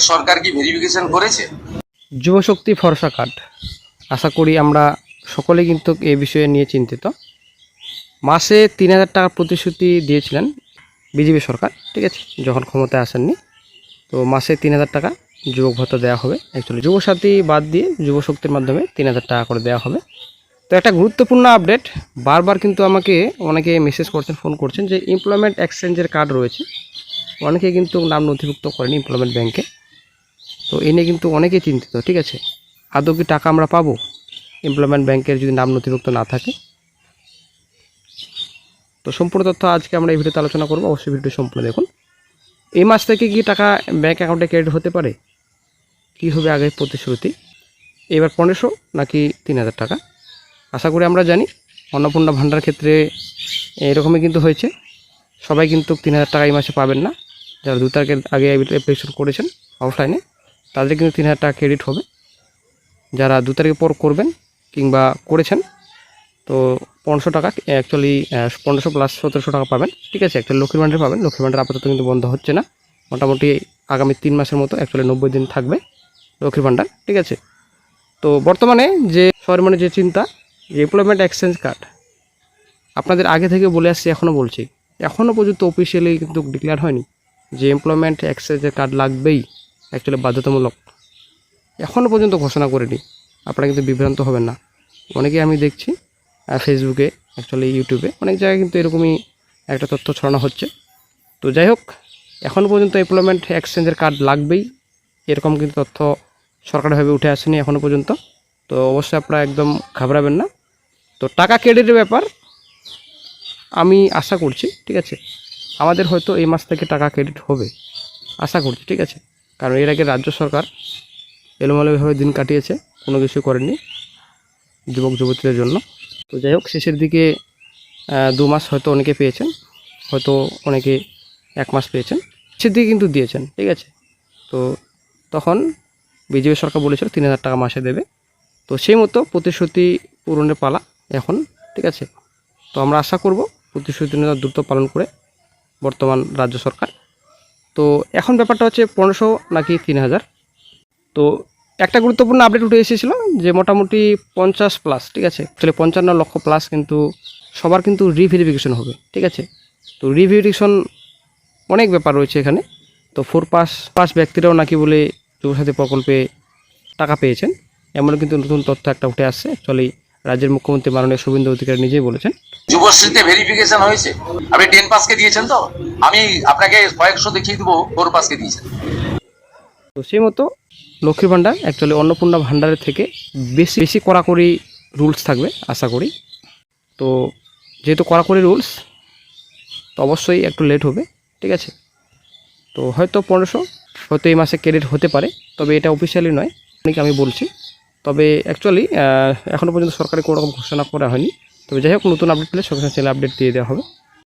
সরকার কি ভেরিফিকেশন করেছে? যুবশক্তি ভরসা কার্ড, আশা করি আমরা সকলে কিন্তু এই বিষয়ে নিয়ে চিন্তিত। মাসে ৩,০০০ টাকার প্রতিশ্রুতি দিয়েছিলেন বিজেপি সরকার, ঠিক আছে, যখন ক্ষমতায় আসেননি। তো মাসে ৩,০০০ টাকা যুবক ভাতা দেওয়া হবে। অ্যাকচুয়ালি যুবসাথী বাদ দিয়ে যুবশক্তির মাধ্যমে ৩,০০০ টাকা করে দেওয়া হবে। তো একটা গুরুত্বপূর্ণ আপডেট, বারবার কিন্তু আমাকে অনেকে মেসেজ করছেন, ফোন করছেন যে এমপ্লয়মেন্ট এক্সচেঞ্জের কার্ড রয়েছে, অনেকে কিন্তু নাম নথিভুক্ত করেনি এমপ্লয়মেন্ট ব্যাংকে। তো এ নিয়ে কিন্তু অনেকেই চিন্তিত, ঠিক আছে। আদৌ কি টাকা আমরা পাবো এমপ্লয়মেন্ট ব্যাংকের যদি নাম নথিভুক্ত না থাকে? তো সম্পূর্ণ তথ্য আজকে আমরা এই ভিডিওতে আলোচনা করবো, অবশ্যই ভিডিও সম্পূর্ণ দেখুন। এই মাস থেকে কি টাকা ব্যাংক অ্যাকাউন্টে ক্রেডিট হতে পারে? কী হবে আগের প্রতিশ্রুতি, এবার ১৫০০ নাকি ৩,০০০ টাকা? আশা করি আমরা জানি অন্নপূর্ণা ভাণ্ডার ক্ষেত্রে এরকমই কিন্তু হয়েছে। সবাই কিন্তু ৩,০০০ টাকা এই মাসে পাবেন না। যারা ২ তারিখের আগে অ্যাপ্লিকেশন করেছেন অফলাইনে, তাদের কিন্তু ৩,০০০ টাকা ক্রেডিট হবে। যারা ২ তারিখের পর করবেন কিংবা করেছেন, তো ৫০০ টাকা, অ্যাকচুয়ালি ১৫০০ প্লাস ১৭০০ টাকা পাবেন, ঠিক আছে। অ্যাকচুয়ালি লক্ষ্মীর ভাণ্ডার পাবেন। লক্ষ্মীর ভাণ্ডার আপাতত কিন্তু বন্ধ হচ্ছে না, মোটামুটি আগামী ৩ মাসের মতো, অ্যাকচুয়ালি ৯০ দিন থাকবে লক্ষ্মীর ভাণ্ডার, ঠিক আছে। তো বর্তমানে যে সবার মনে যে চিন্তা, যে এমপ্লয়মেন্ট এক্সচেঞ্জ কার্ড, আপনাদের আগে থেকে বলে আসছি, এখনও বলছি, এখনও পর্যন্ত অফিসিয়ালি কিন্তু ডিক্লেয়ার হয়নি যে এমপ্লয়মেন্ট এক্সচেঞ্জের কার্ড লাগবেই, অ্যাকচুয়ালি বাধ্যতামূলক, এখনও পর্যন্ত ঘোষণা করেনি। আপনারা কিন্তু বিভ্রান্ত হবেন না। অনেকেই আমি দেখছি ফেসবুকে, অ্যাকচুয়ালি ইউটিউবে, অনেক জায়গায় কিন্তু এরকমই একটা তথ্য ছড়ানো হচ্ছে। তো যাই হোক, এখনও পর্যন্ত এমপ্লয়মেন্ট এক্সচেঞ্জের কার্ড লাগবেই এরকম কিন্তু তথ্য সরকারিভাবে উঠে আসেনি এখনও পর্যন্ত। তো অবশ্যই আপনারা একদম ঘাবড়াবেন না। তো টাকা ক্রেডিটের ব্যাপার আমি আশা করছি, ঠিক আছে, আমাদের হয়তো এই মাস থেকে টাকা ক্রেডিট হবে, আশা করছি, ঠিক আছে। কারণ এর আগে রাজ্য সরকার এলোমেলোভাবে দিন কাটিয়েছে, কোনো কিছু করেনি যুবক যুবতীদের জন্য। তো যাই হোক, শেষের দিকে 2 মাস হয়তো অনেকে পেয়েছেন, হয়তো অনেকে 1 মাস পেয়েছেন, শেষের দিকে কিন্তু দিয়েছেন, ঠিক আছে। তো তখন বিজেপি সরকার বলেছিল ৩,০০০ টাকা মাসে দেবে। তো সেই মতো প্রতিশ্রুতি পূরণের পালা এখন, ঠিক আছে। তো আমরা আশা করব প্রতিশ্রুতি দ্রুত পালন করে বর্তমান রাজ্য সরকার। তো এখন ব্যাপারটা হচ্ছে ১৫০০ নাকি ৩,০০০। তো একটা গুরুত্বপূর্ণ আপডেট উঠে এসেছিলো যে মোটামুটি 50 প্লাস, ঠিক আছে, আসলে 55 লক্ষ প্লাস কিন্তু সবার কিন্তু রিভেরিফিকেশন হবে, ঠিক আছে। তো রিভেরিফিকেশন অনেক ব্যাপার রয়েছে এখানে। তো 4 পাস ব্যক্তিরাও নাকি বলে যুবসাথী প্রকল্পে টাকা পেয়েছেন, এমনও কিন্তু নতুন তথ্য একটা উঠে আসছে। অ্যাকচুয়ালি রাজ্যের মুখ্যমন্ত্রী মাননীয় শুভেন্দু অধিকারী নিজেই বলেছেন। যুবশ্রীতে ভেরিফিকেশন হয়েছে? আপনি 10 পাসকে দিয়েছেন, তো আমি আপনাকে কয়েকশো দেখিয়ে দেবো 4 পাসকে দিয়েছেন। তো সেই মতো লক্ষ্মীর ভাণ্ডার, অ্যাকচুয়ালি অন্নপূর্ণা ভাণ্ডারের থেকে বেশি বেশি কড়াকড়ি রুলস থাকবে আশা করি। তো যেহেতু কড়াকড়ি রুলস, তো অবশ্যই একটু লেট হবে, ঠিক আছে। তো হয়তো 1500 হয়তো এই মাসে ক্রেডিট হতে পারে, তবে এটা অফিসিয়ালি নয়, আমি বলছি। তবে অ্যাকচুয়ালি এখনও পর্যন্ত সরকারি কোনো রকম ঘোষণা করা হয়নি। তবে যাই হোক, নতুন আপডেট পেলে সঙ্গে সঙ্গে চ্যানেলে আপডেট দিয়ে দেওয়া হবে।